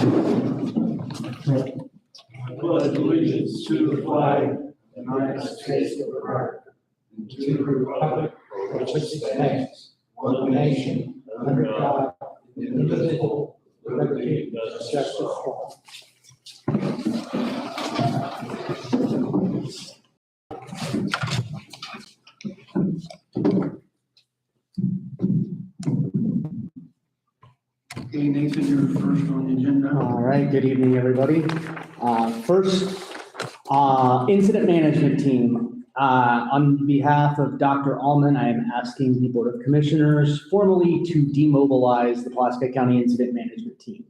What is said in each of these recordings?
I pledge allegiance to the flag of the United States of America and to the republic for which it stands, one nation, under God, indivisible, with liberty and justice for all. Okay, Nathan, you're first on the agenda. All right, good evening, everybody. First, incident management team. On behalf of Dr. Allman, I am asking the Board of Commissioners formally to demobilize the Pulaski County Incident Management Team.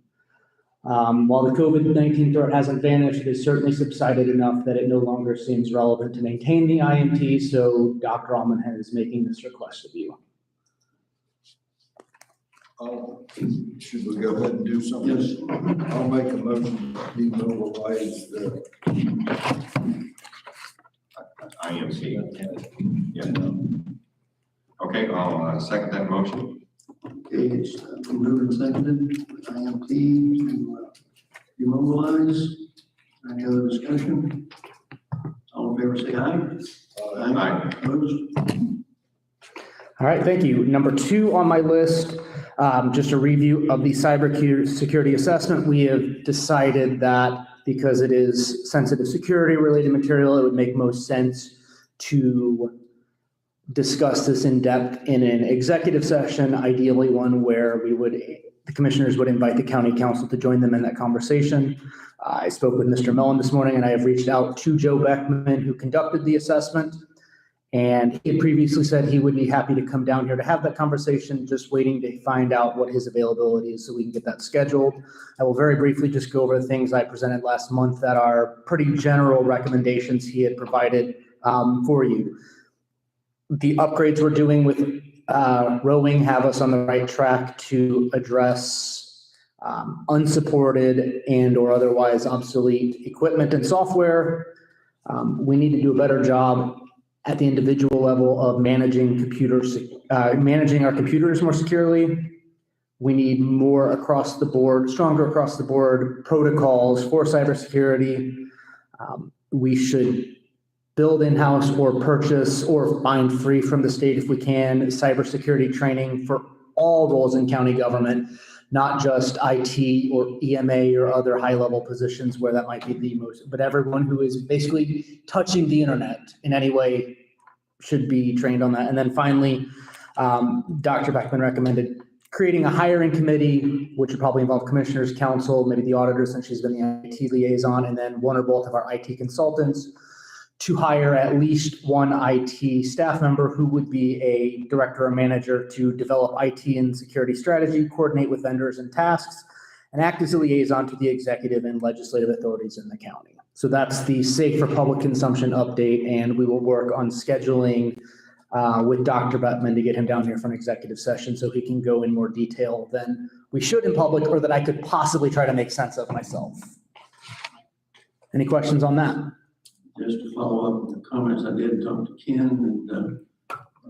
While the COVID-19 threat hasn't vanished, it has certainly subsided enough that it no longer seems relevant to maintain the IMT, so Dr. Allman is making this request of you. Should we go ahead and do something? Yes. I'll make a motion to demobilize the IMC. Yeah. Okay, I'll second that motion. Okay, it's been moved and seconded with IMT to demobilize. Any other discussion? All in favor, say aye. Aye. Opposed? All right, thank you. Number 2 on my list, just a review of the cybersecurity assessment. We have decided that because it is sensitive security related material, it would make most sense to discuss this in depth in an executive session, ideally one where the commissioners would invite the county council to join them in that conversation. I spoke with Mr. Mellon this morning, and I have reached out to Joe Beckman, who conducted the assessment. And he had previously said he would be happy to come down here to have that conversation, just waiting to find out what his availability is so we can get that scheduled. I will very briefly just go over the things I presented last month that are pretty general recommendations he had provided for you. The upgrades we're doing with rowing have us on the right track to address unsupported and or otherwise obsolete equipment and software. We need to do a better job at the individual level of managing our computers more securely. We need more across the board, stronger across the board protocols for cybersecurity. We should build in-house or purchase or find free from the state if we can, cybersecurity training for all roles in county government, not just IT or EMA or other high-level positions where that might be the most, but everyone who is basically touching the internet in any way should be trained on that. And then finally, Dr. Beckman recommended creating a hiring committee, which would probably involve commissioners, council, maybe the auditor since she's been the IT liaison, and then one or both of our IT consultants to hire at least one IT staff member who would be a director or manager to develop IT and security strategy, coordinate with vendors and tasks, and act as a liaison to the executive and legislative authorities in the county. So that's the safe for public consumption update, and we will work on scheduling with Dr. Beckman to get him down here for an executive session so he can go in more detail than we should in public or that I could possibly try to make sense of myself. Any questions on that? Just to follow up with the comments, I did talk to Ken and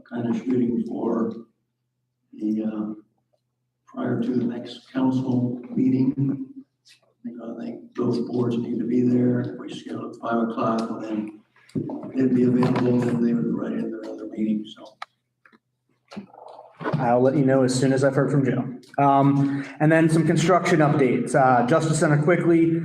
kind of shooting for the prior to the next council meeting. I think both boards need to be there. We schedule at 5 o'clock and then they'd be available and they would be right in their other meeting. So I'll let you know as soon as I've heard from Joe. And then some construction updates. Justice Center quickly,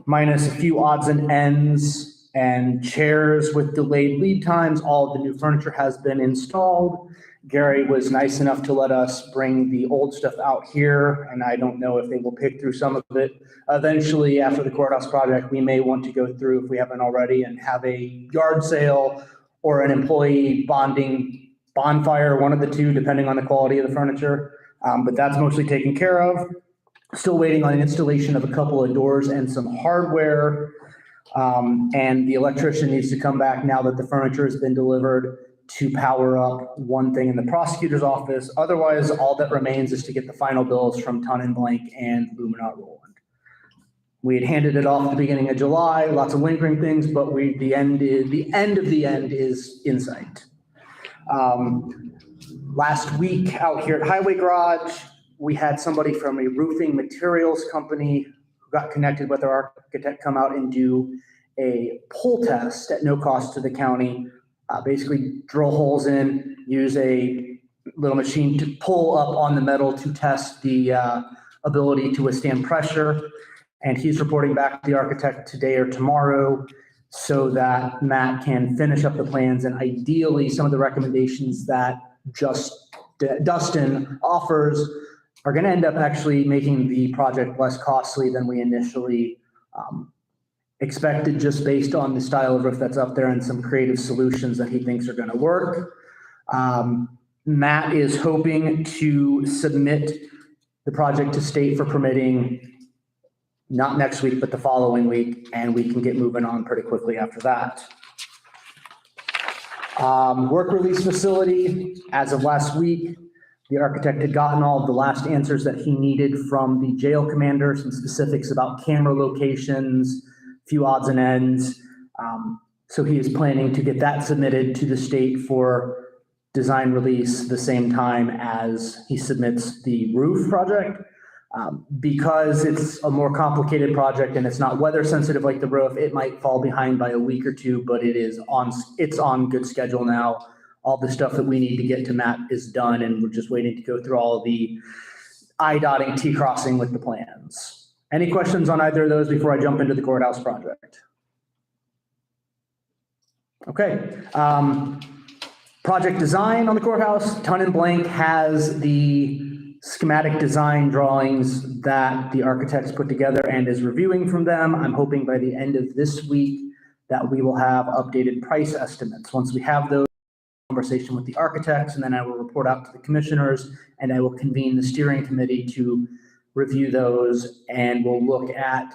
minus a few odds and ends and chairs with delayed lead times. All of the new furniture has been installed. Gary was nice enough to let us bring the old stuff out here, and I don't know if they will pick through some of it. Eventually, after the courthouse project, we may want to go through, if we haven't already, and have a yard sale or an employee bonding bonfire, one of the two, depending on the quality of the furniture. But that's mostly taken care of. Still waiting on installation of a couple of doors and some hardware. And the electrician needs to come back now that the furniture has been delivered to power up one thing in the prosecutor's office. Otherwise, all that remains is to get the final bills from Ton and Blank and Luminat Roland. We had handed it off at the beginning of July, lots of lingering things, but the end of the end is in sight. Last week out here at Highway Garage, we had somebody from a roofing materials company got connected with our architect, come out and do a pull test at no cost to the county. Basically drill holes in, use a little machine to pull up on the metal to test the ability to withstand pressure. And he's reporting back to the architect today or tomorrow so that Matt can finish up the plans, and ideally some of the recommendations that Dustin offers are going to end up actually making the project less costly than we initially expected, just based on the style of roof that's up there and some creative solutions that he thinks are going to work. Matt is hoping to submit the project to state for permitting not next week, but the following week, and we can get moving on pretty quickly after that. Work release facility, as of last week, the architect had gotten all of the last answers that he needed from the jail commander, some specifics about camera locations, few odds and ends. So he is planning to get that submitted to the state for design release the same time as he submits the roof project. Because it's a more complicated project and it's not weather sensitive like the roof, it might fall behind by a week or two, but it's on good schedule now. All the stuff that we need to get to Matt is done, and we're just waiting to go through all of the I dotting, T crossing with the plans. Any questions on either of those before I jump into the courthouse project? Okay. Project design on the courthouse, Ton and Blank has the schematic design drawings that the architects put together and is reviewing from them. I'm hoping by the end of this week that we will have updated price estimates. Once we have those, conversation with the architects, and then I will report out to the commissioners, and I will convene the steering committee to review those, and we'll look at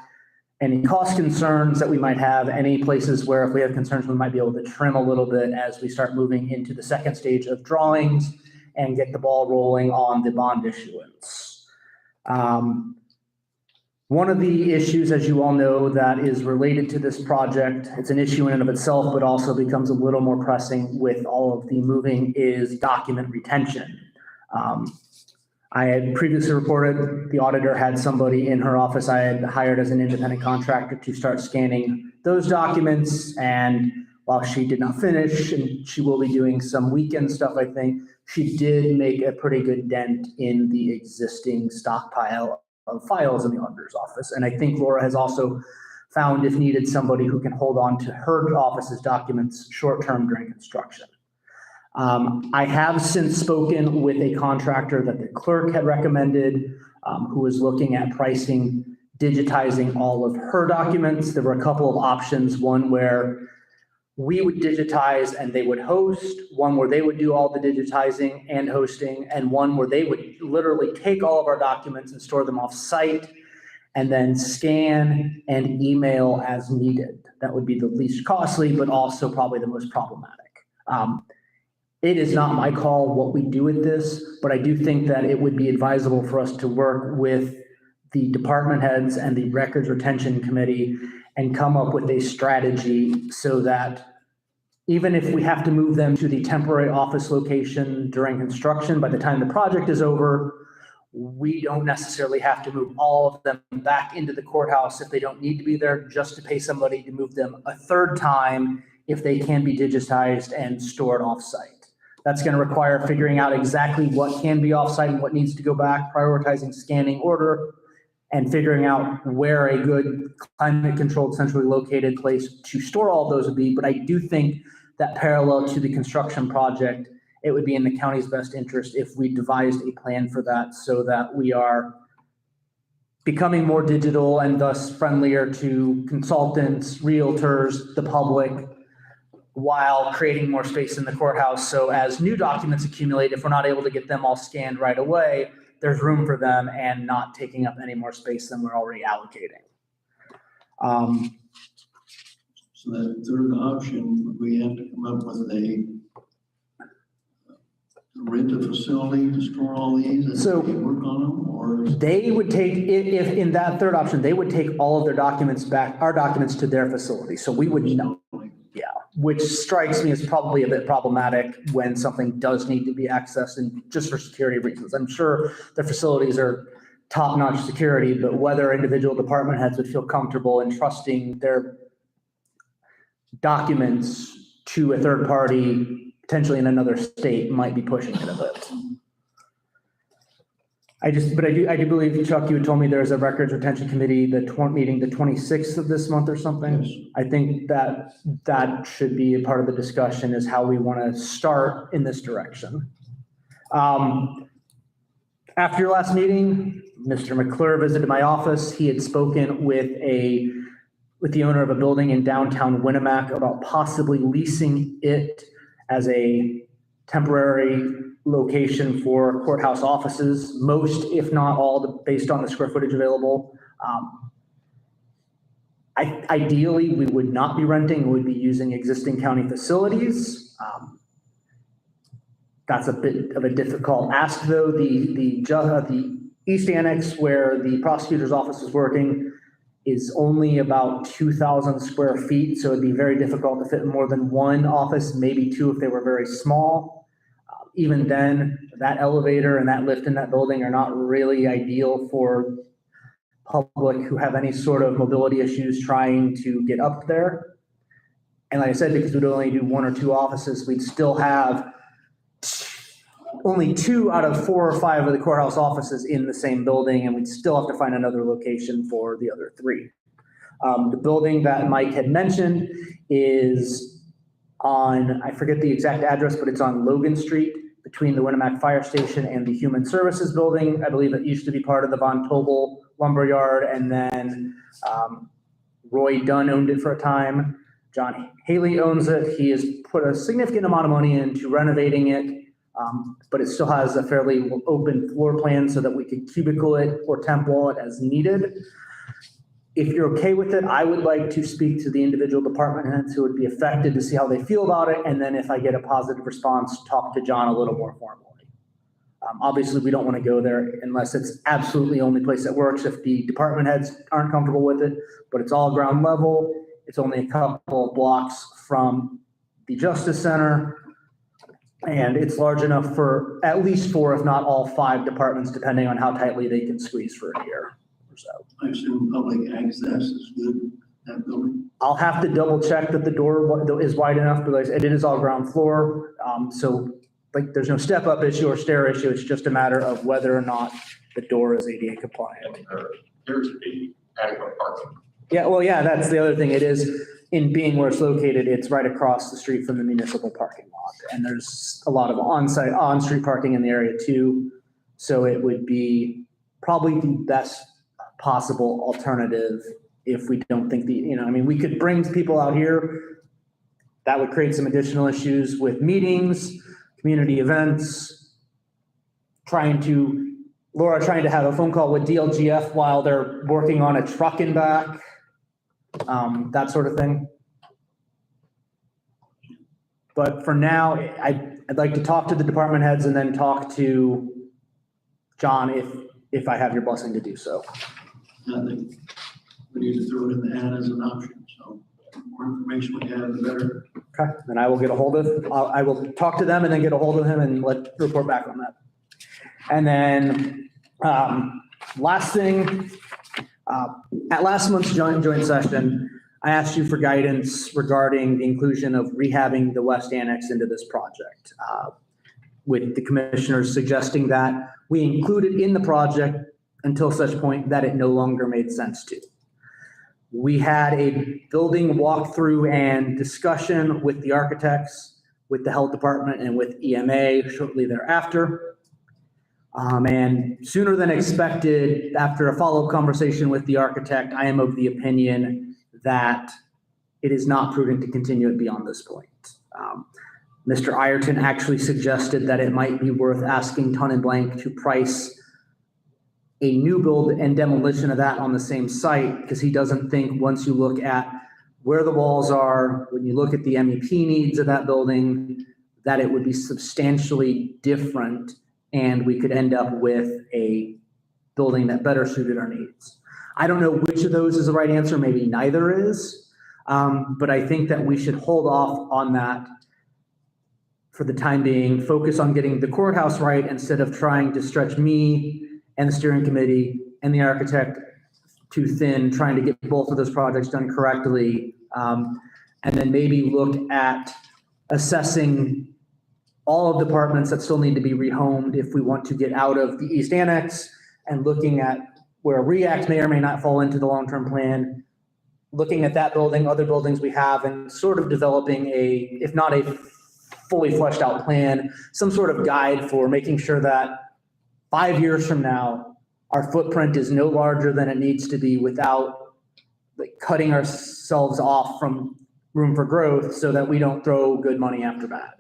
any cost concerns that we might have, any places where if we have concerns, we might be able to trim a little bit as we start moving into the second stage of drawings and get the ball rolling on the bond issuance. One of the issues, as you all know, that is related to this project, it's an issue in and of itself, but also becomes a little more pressing with all of the moving, is document retention. I had previously reported the auditor had somebody in her office I had hired as an independent contractor to start scanning those documents, and while she did not finish, and she will be doing some weekend stuff, I think, she did make a pretty good dent in the existing stockpile of files in the auditor's office. And I think Laura has also found, if needed, somebody who can hold on to her office's documents short-term during construction. I have since spoken with a contractor that the clerk had recommended, who was looking at pricing, digitizing all of her documents. There were a couple of options, one where we would digitize and they would host, one where they would do all the digitizing and hosting, and one where they would literally take all of our documents and store them off site and then scan and email as needed. That would be the least costly, but also probably the most problematic. It is not my call what we do with this, but I do think that it would be advisable for us to work with the department heads and the records retention committee and come up with a strategy so that even if we have to move them to the temporary office location during construction, by the time the project is over, we don't necessarily have to move all of them back into the courthouse if they don't need to be there, just to pay somebody to move them a third time if they can be digitized and stored off-site. That's going to require figuring out exactly what can be off-site and what needs to go back, prioritizing scanning order, and figuring out where a good climate-controlled, centrally located place to store all of those would be. But I do think that parallel to the construction project, it would be in the county's best interest if we devised a plan for that so that we are becoming more digital and thus friendlier to consultants, realtors, the public, while creating more space in the courthouse. So as new documents accumulate, if we're not able to get them all scanned right away, there's room for them and not taking up any more space than we're already allocating. So that third option, we have to come up with a rent a facility to store all these and So work on them, or? they would take, if in that third option, they would take all of their documents back, our documents to their facility. So we would know. Yeah, which strikes me as probably a bit problematic when something does need to be accessed and just for security reasons. I'm sure their facilities are top-notch security, but whether individual department heads would feel comfortable in trusting their documents to a third party, potentially in another state, might be pushing it a bit. I do believe, Chuck, you had told me there's a records retention committee, meeting the 26th of this month or something. Yes. I think that should be a part of the discussion, is how we want to start in this direction. After your last meeting, Mr. McClure visited my office. He had spoken with the owner of a building in downtown Winnemac about possibly leasing it as a temporary location for courthouse offices, most, if not all, based on the square footage available. Ideally, we would not be renting, we would be using existing county facilities. That's a bit of a difficult ask, though. The East Annex, where the prosecutor's office is working, is only about 2,000 square feet, so it'd be very difficult to fit more than one office, maybe two if they were very small. Even then, that elevator and that lift in that building are not really ideal for public who have any sort of mobility issues trying to get up there. And like I said, because we'd only do one or two offices, we'd still have only 2 out of 4 or 5 of the courthouse offices in the same building, and we'd still have to find another location for the other 3. The building that Mike had mentioned is on, I forget the exact address, but it's on Logan Street between the Winnemac Fire Station and the Human Services Building. I believe it used to be part of the Von Tobel Lumberyard, and then Roy Dunn owned it for a time. John Haley owns it. He has put a significant amount of money into renovating it. But it still has a fairly open floor plan so that we could cubicle it or temp wall it as needed. If you're okay with it, I would like to speak to the individual department heads who would be affected to see how they feel about it. And then if I get a positive response, talk to John a little more formally. Obviously, we don't want to go there unless it's absolutely the only place that works, if the department heads aren't comfortable with it, but it's all ground level. It's only a couple of blocks from the Justice Center. And it's large enough for at least 4, if not all 5 departments, depending on how tightly they can squeeze for a year or so. I assume public access is good, that building. I'll have to double check that the door is wide enough, but it is all ground floor. So like there's no step up issue or stair issue. It's just a matter of whether or not the door is ADA compliant. There's the adequate parking. Yeah, well, yeah, that's the other thing. It is, in being where it's located, it's right across the street from the municipal parking lot. And there's a lot of on-street parking in the area too. So it would be probably the best possible alternative if we don't think we could bring people out here. That would create some additional issues with meetings, community events, trying to have a phone call with DLGF while they're working on a truck in back, that sort of thing. But for now, I'd like to talk to the department heads and then talk to John if I have your blessing to do so. I think we need to throw it in the hat as an option. So the more information we have, the better. Okay, then I will get a hold of, I will talk to them and then get a hold of him and report back on that. And then last thing, at last month's joint session, I asked you for guidance regarding the inclusion of rehabbing the West Annex into this project, with the commissioners suggesting that we include it in the project until such point that it no longer made sense to. We had a building walkthrough and discussion with the architects, with the health department, and with EMA shortly thereafter. And sooner than expected, after a follow-up conversation with the architect, I am of the opinion that it is not prudent to continue it beyond this point. Mr. Ireton actually suggested that it might be worth asking Ton and Blank to price a new build and demolition of that on the same site, because he doesn't think, once you look at where the walls are, when you look at the MEP needs of that building, that it would be substantially different and we could end up with a building that better suited our needs. I don't know which of those is the right answer, maybe neither is, but I think that we should hold off on that for the time being, focus on getting the courthouse right instead of trying to stretch me and the steering committee and the architect too thin, trying to get both of those projects done correctly. And then maybe look at assessing all of the departments that still need to be rehomed if we want to get out of the East Annex, and looking at where REACT may or may not fall into the long-term plan, looking at that building, other buildings we have, and sort of developing a, if not a fully fleshed out plan, some sort of guide for making sure that 5 years from now, our footprint is no larger than it needs to be without like cutting ourselves off from room for growth, so that we don't throw good money after bad.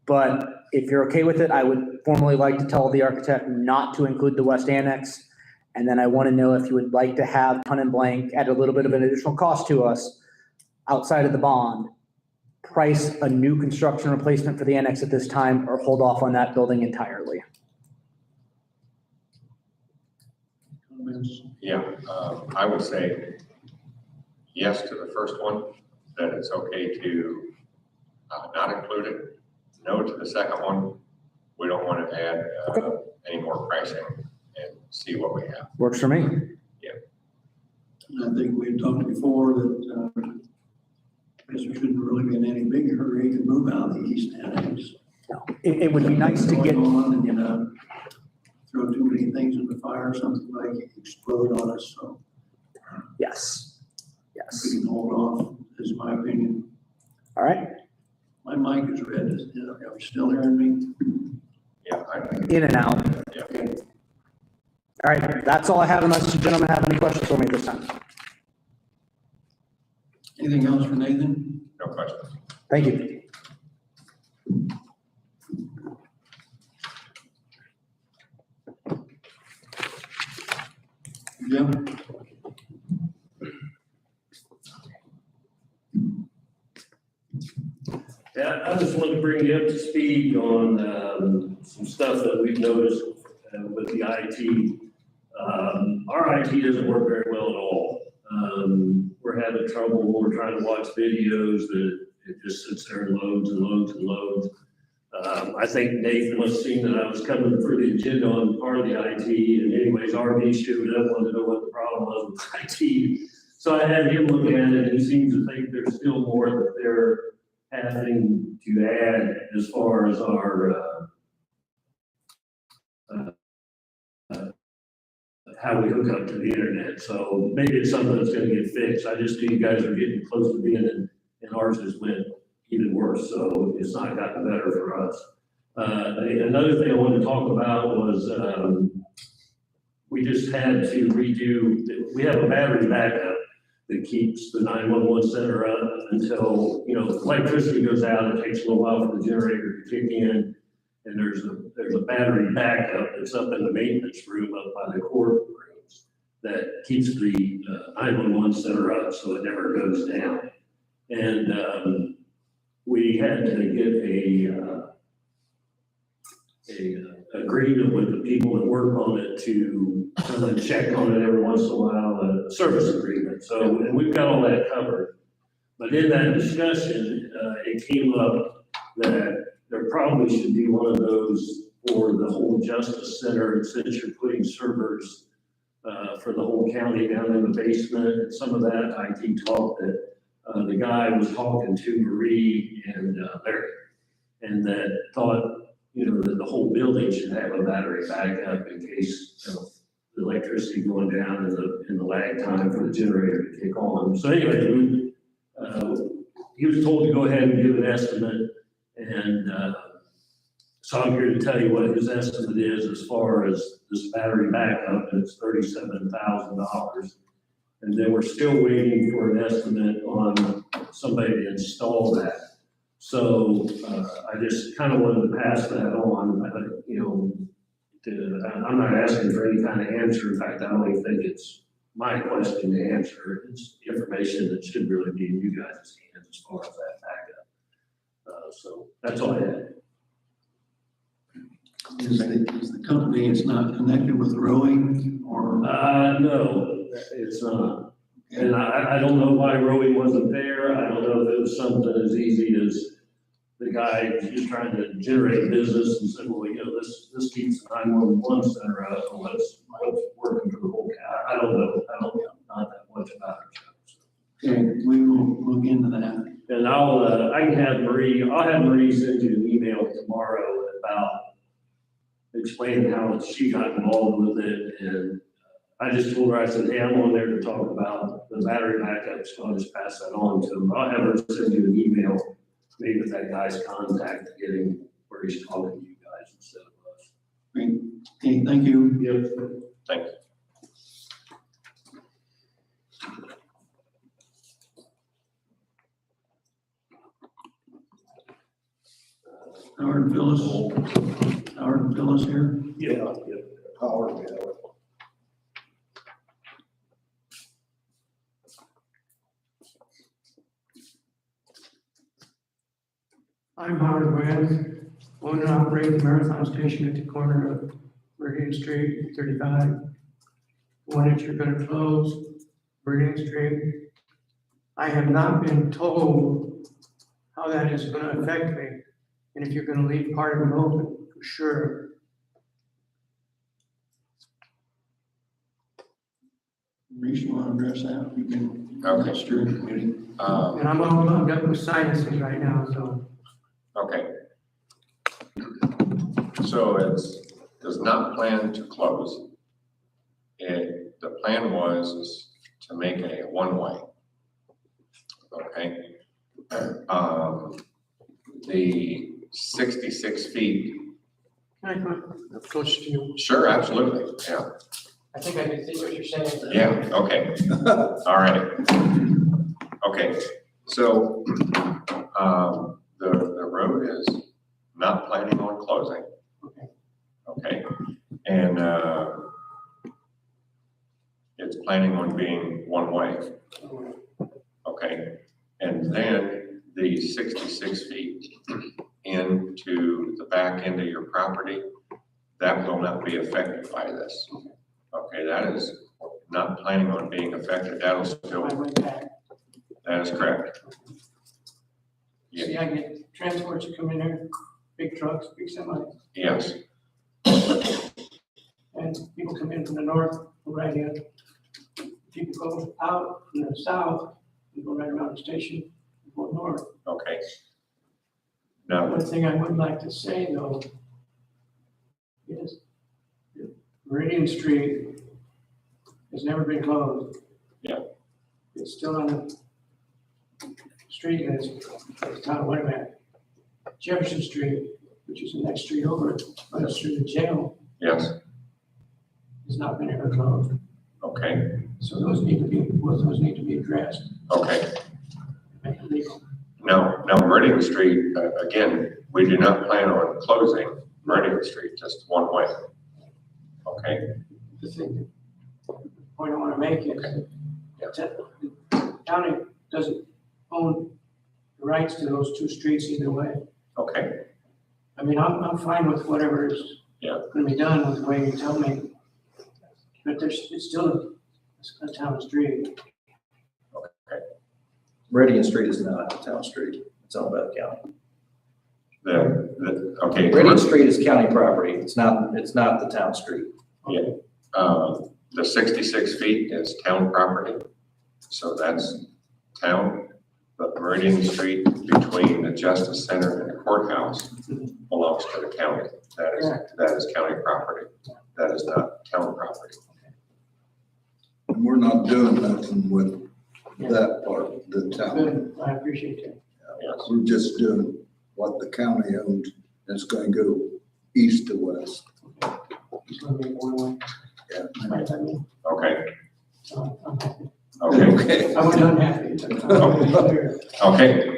But if you're okay with it, I would formally like to tell the architect not to include the West Annex. And then I want to know if you would like to have Ton and Blank add a little bit of an additional cost to us outside of the bond, price a new construction replacement for the annex at this time, or hold off on that building entirely. Comments? Yeah, I would say yes to the first one, that it's okay to not include it. No to the second one. We don't want to add any more pricing, and see what we have. Works for me. And I think we've talked before that I guess there shouldn't really be in any big hurry to move out of the East Annex. No, it would be nice to get, Going on and throw too many things in the fire, something like explode on us. So yes, we yes. can hold off, is my opinion. All right, My mic is red. Are you still hearing me? Yeah, in and out. yeah. All right, that's all I have unless you gentlemen have any questions for me this time. Anything else for Nathan? No questions. Thank you. Jim? Yeah, I just wanted to bring you up to speed on some stuff that we've noticed with the IT. Our IT doesn't work very well at all. We're having trouble when we're trying to watch videos that it just sits there and loads and loads and loads. I think Nathan must have seen that I was coming for the agenda on part of the IT, and anyways, RV showed up, wanted to know what the problem was with IT. So I had him look at it, and he seems to think there's still more that they're having to add as far as our how we hook up to the internet. So maybe it's something that's gonna get fixed. I just knew you guys are getting close to being in, and ours just went even worse, so it's not gotten better for us. Another thing I wanted to talk about was we just had to redo, we have a battery backup that keeps the 911 center up until, you know, electricity goes out. It takes a little while for the generator to kick in. And there's a battery backup that's up in the maintenance room up by the courtrooms that keeps the 911 center up so it never goes down. And we had to get a agreement with the people that work on it to come and check on it every once in a while, a service agreement. So, and we've got all that covered. But in that discussion, it came up that there probably should be one of those for the whole Justice Center, and since you're putting servers for the whole county down in the basement, and some of that IT talk that the guy was talking to Marie and Larry, and that thought, you know, that the whole building should have a battery backup in case of the electricity going down in the lag time for the generator to kick on. So anyway, he was told to go ahead and give an estimate, and so I'm here to tell you what his estimate is as far as this battery backup, and it's $37,000. And then we're still waiting for an estimate on somebody to install that. So I just kind of wanted to pass that on, you know, I'm not asking for any kind of answer. In fact, I don't even think it's my question to answer. It's information that should really be in you guys' hands as far as that backup. So that's all I had. Is the company, it's not connected with rowing or? No, it's not. And I don't know why Rowie wasn't there. I don't know if it was something as easy as the guy is trying to generate business and said, well, you know, this keeps the 911 center up, and let's work for the whole county. I don't know not that much about it. Okay, we will look into that. And I'll have Marie send you an email tomorrow about explaining how she got involved with it. And I just told her, I said, hey, I'm on there to talk about the battery backup, so I'll just pass that on to him. I'll have her send you an email, maybe with that guy's contact, to get him where he's talking to you guys instead of us. Great. Okay, thank you. Yep. Thanks. Howard and Phyllis here. Yeah. Power bill. I'm Howard Wentz, own and operate the Marathon Station at the corner of Meridian Street and 35. One that you're gonna close, Meridian Street. I have not been told how that is gonna affect me, and if you're gonna leave part of them open, for sure. Reese, you want to address that? You can. Okay. Steering committee. And I'm all plugged up with sinuses right now, so. Okay. So does not plan to close. The plan was to make a one-way. Okay. The 66 feet. Can I come up close to you? Sure, absolutely. Yeah. I think I can see what you're saying. Yeah. Okay. All right. Okay. So, the road is not planning on closing. Okay. Okay. And, it's planning on being one way. Okay. And then the 66 feet into the back end of your property, that will not be affected by this. Okay, that is not planning on being affected. That'll still, I went back. that is correct. See, I get transports that come in there, big trucks, big semis, Yes, and people come in from the north, go right in. People go out from the south, and go right around the station, and go north. okay. Now, One thing I would like to say though is Meridian Street has never been closed. Yeah. It's still on the street that's town of Winnebago. Jefferson Street, which is the next street over, runs through the jail, yes, has not been ever closed. okay, So those need to be addressed, okay. make it legal. Now Meridian Street, again, we do not plan on closing Meridian Street, just one way. Okay, The point I want to make is that the county doesn't own the rights to those two streets either way. okay, I mean, I'm fine with whatever is Yeah. going to be done with the way you tell me. But it's still a town street. Meridian Street is not a town street. It's owned by the county. okay. Meridian Street is county property. It's not the town street. The 66 feet is town property, so that's town. But Meridian Street between the Justice Center and the courthouse belongs to the county. That is county property. That is not town property. And we're not doing nothing with that part of the town. Good, I appreciate that. Yes. We're just doing what the county owns, and it's gonna go east to west. It's going to be one way. Yeah. Right, I mean, Okay, so I'm happy. okay, Okay. I was unhappy. okay.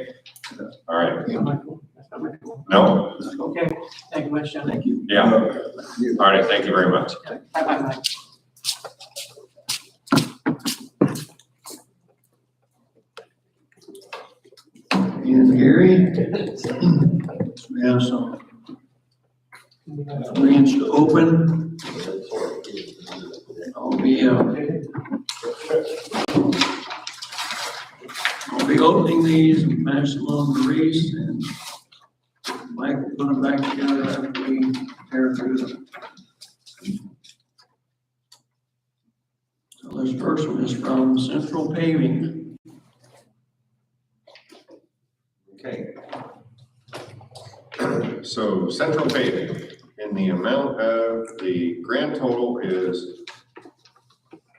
All right. That's not my fault. That's not my fault. No? Okay, thank you much, John. Thank you. Yeah. All right, thank you very much. Bye-bye, Mike. And Gary? We have some plans to open. I'll be opening these, pass them on to Reese, and Mike will put them back together after we tear through them. So this first one is from Central Paving. Okay. So Central Paving, in the amount of the grand total is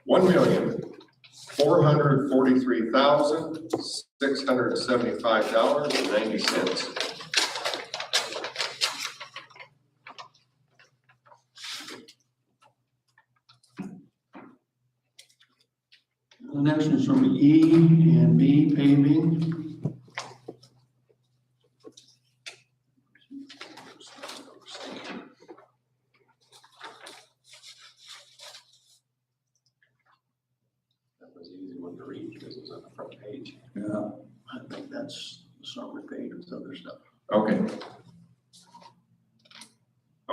$1,443,675.90. The next is from E and B Paving. That was an easy one to read because it was on the front page. Yeah, I think that's the summary page with other stuff. Okay.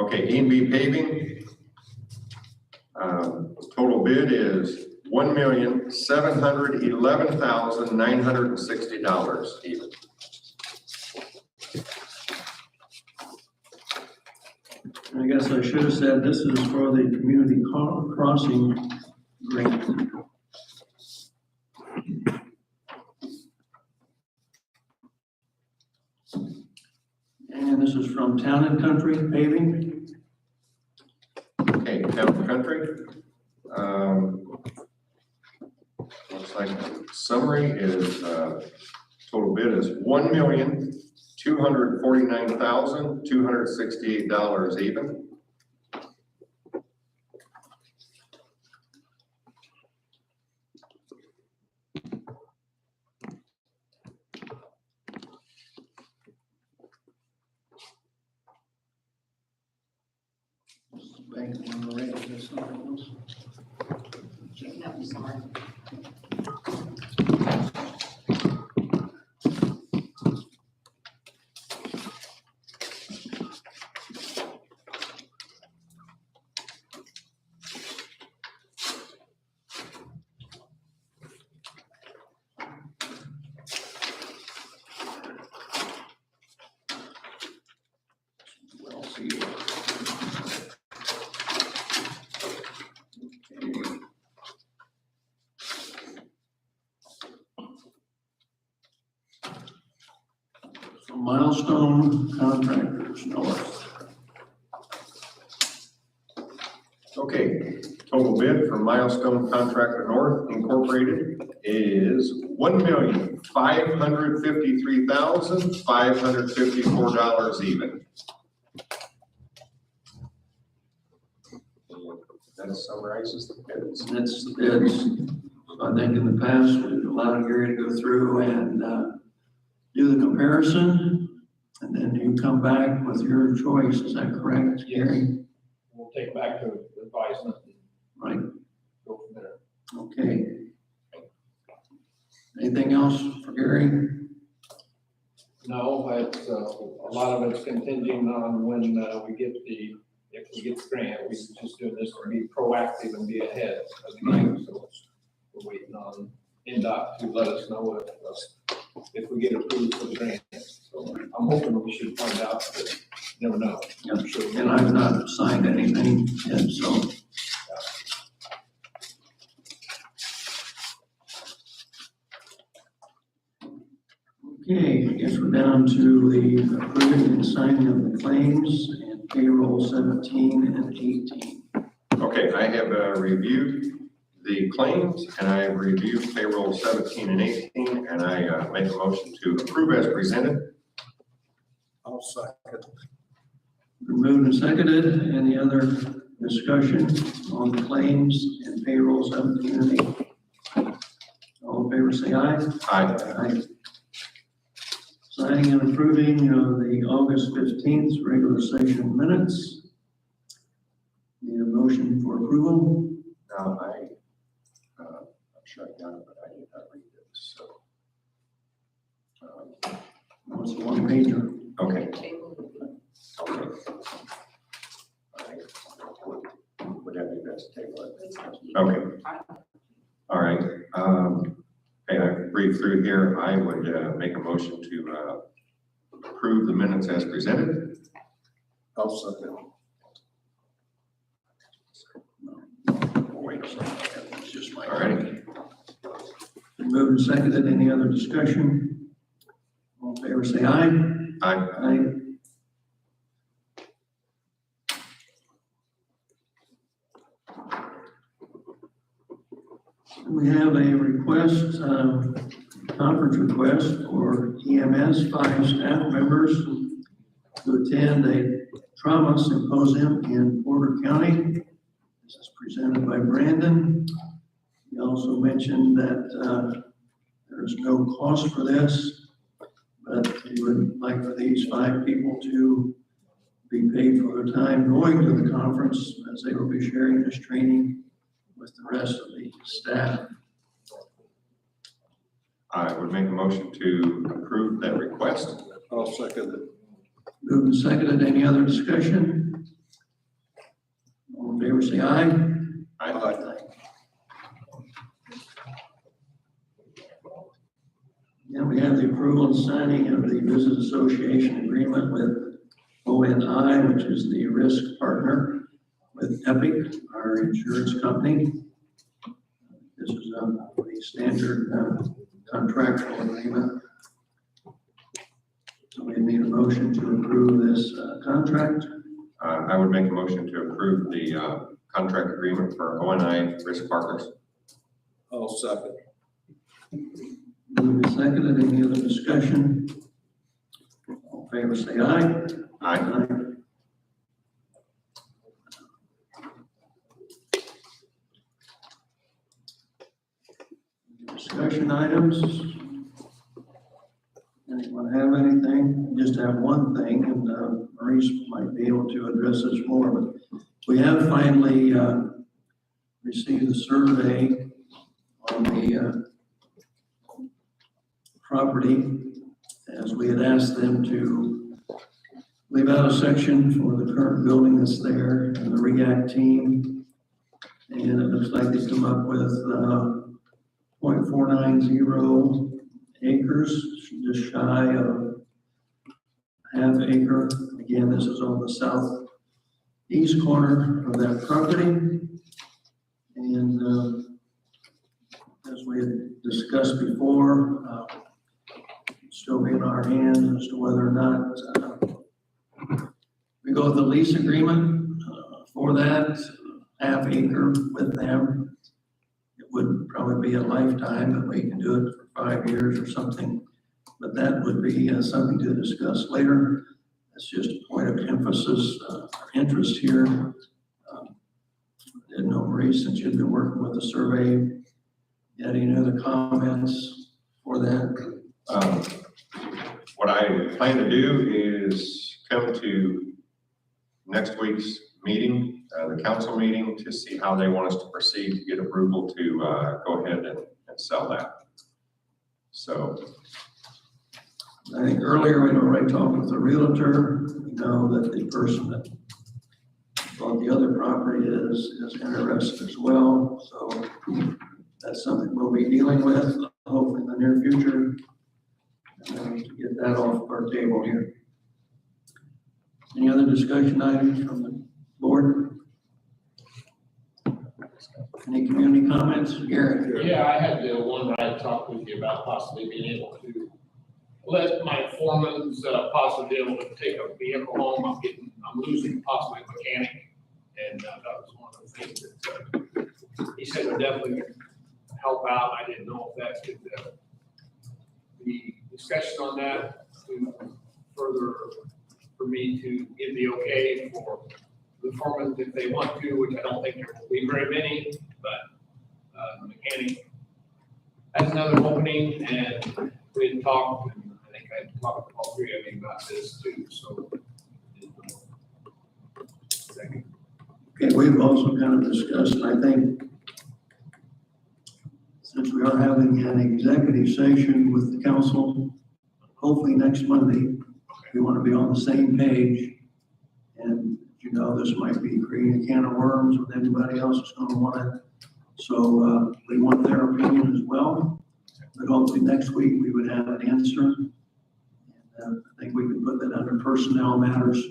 Okay, E&B paving. Total bid is $1,711,960 even. I guess I should have said this is for the community crossing grant. And this is from Town and Country Paving. Okay, Town and Country. Looks like the summary is, total bid is $1,249,268 even. Bank on the rate, is there something else? No, sorry. Well, see. Milestone Contractors North. Okay, total bid for Milestone Contractor North Incorporated is $1,553,554 even. That summarizes the bids. That's the bids. I think in the past, we've allowed Gary to go through and do the comparison, and then you come back with your choice. Is that correct, Gary? We'll take back to advisement and Right, go from there. okay. Anything else for Gary? No, it's, a lot of it's contingent on when we get if we get the grant, we're just doing this to be proactive and be ahead of the game. So we're waiting on NDOT to let us know if we get approved for the grant. So I'm hoping we should find out, but never know. Yeah, sure. And I've not signed anything yet, so. Okay, I guess we're down to the approving and signing of the claims and payroll 17 and 18. Okay, I have reviewed the claims and I have reviewed payroll 17 and 18, and I make a motion to approve as presented. I'll second. Been moved and seconded. Any other discussion on the claims and payroll 17 and 18? All in favor, say aye. Aye. Aye. Signing and approving the August 15th regular session minutes. Need a motion for approval? Now, I'm sure I got it, but I did not read it, so. What's the one pager? Okay. Okay. Would that be best to table it? Okay. All right. Okay, I read through here. I would make a motion to approve the minutes as presented. I'll second. Wait a second, it's just my. All right. Moved and seconded. Any other discussion? All in favor, say aye. Aye. Aye. We have a request, conference request for EMS 5 staff members to attend a trauma symposium in Porter County. This is presented by Brandon. He also mentioned that there's no cost for this, but he would like for these 5 people to be paid for their time going to the conference, as they will be sharing this training with the rest of the staff. I would make a motion to approve that request. I'll second it. Moved and seconded. Any other discussion? All in favor, say aye. Aye. Yeah, we have the approval and signing of the business association agreement with ONI, which is the risk partner with Epic, our insurance company. This is a pretty standard contractual agreement. So we need a motion to approve this contract. I would make a motion to approve the contract agreement for ONI Risk Partners. I'll second. Moved and seconded. Any other discussion? All in favor, say aye. Aye. Discussion items. Anyone have anything? Just have one thing, and Maurice might be able to address this more, but we have finally received a survey on the property, as we had asked them to leave out a section for the current building that's there and the REACT team. And it looks like they come up with 0.490 acres, just shy of half acre. Again, this is on the southeast corner of that property. And as we had discussed before, still be in our hands as to whether or not we go with the lease agreement for that half acre with them. It would probably be a lifetime, but we can do it for 5 years or something. But that would be something to discuss later. That's just a point of emphasis, our interest here. I didn't know, Maurice, since you've been working with the survey, you had any other comments for that? What I plan to do is come to next week's meeting, the council meeting, to see how they want us to proceed to get approval to go ahead and sell that. So I think earlier we already talked with the realtor. We know that the person that bought the other property is interested as well. So that's something we'll be dealing with, hopefully in the near future, to get that off our table here. Any other discussion items from the board? Any community comments? Garrett? Yeah, I had the one that I talked with you about possibly being able to let my foreman's possibly be able to take a vehicle home. I'm losing possibly a mechanic. And that was one of the things that he said would definitely help out. I didn't know if that could be discussion on that to further for me to give the okay for the foreman if they want to, which I don't think there will be very many, but the mechanic has another opening, and we had talked, and I think I talked to all 3 of you about this too, so. Second. Okay, we've also kind of discussed, and I think since we are having an executive session with the council, hopefully next Monday, we want to be on the same page. And you know, this might be creating a can of worms with anybody else that's going to want it. So we want their opinion as well. But hopefully next week we would have an answer. And I think we can put that under personnel matters,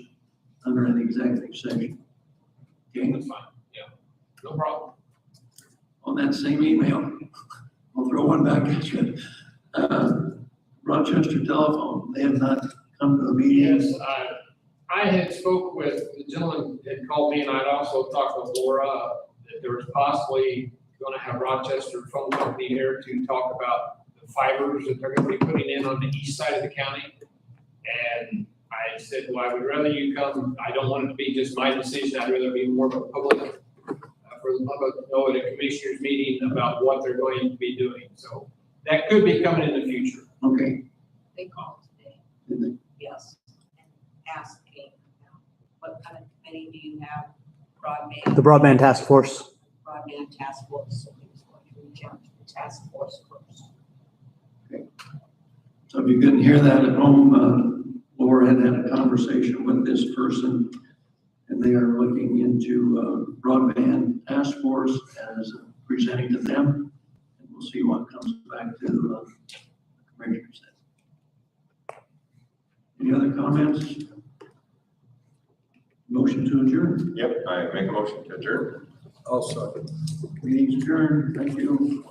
under an executive session. Okay, That's fine, yeah, no problem. on that same email, I'll throw one back at you. Rochester Telephone, they have not come to a meeting. Yes, I had spoke with, the gentleman had called me, and I'd also talked with Laura, that there was possibly gonna have Rochester Phone Company here to talk about the fibers that they're gonna be putting in on the east side of the county. And I said, well, I would rather you come, I don't want it to be just my decision, I'd rather be more of a public, for the public to know at a commissioners meeting about what they're going to be doing. So that could be coming in the future. Okay. They called today, Did they? yes, and asking, what kind of committee do you have? Broadband? The broadband task force. Broadband task force, so he was going to reach out to the task force first. So if you couldn't hear that at home, Laura had a conversation with this person, and they are looking into broadband task force as presenting to them. And we'll see what comes back to the commissioners. Any other comments? Motion to adjourn. Yep, I make a motion to adjourn. Also. Meeting's adjourned. Thank you.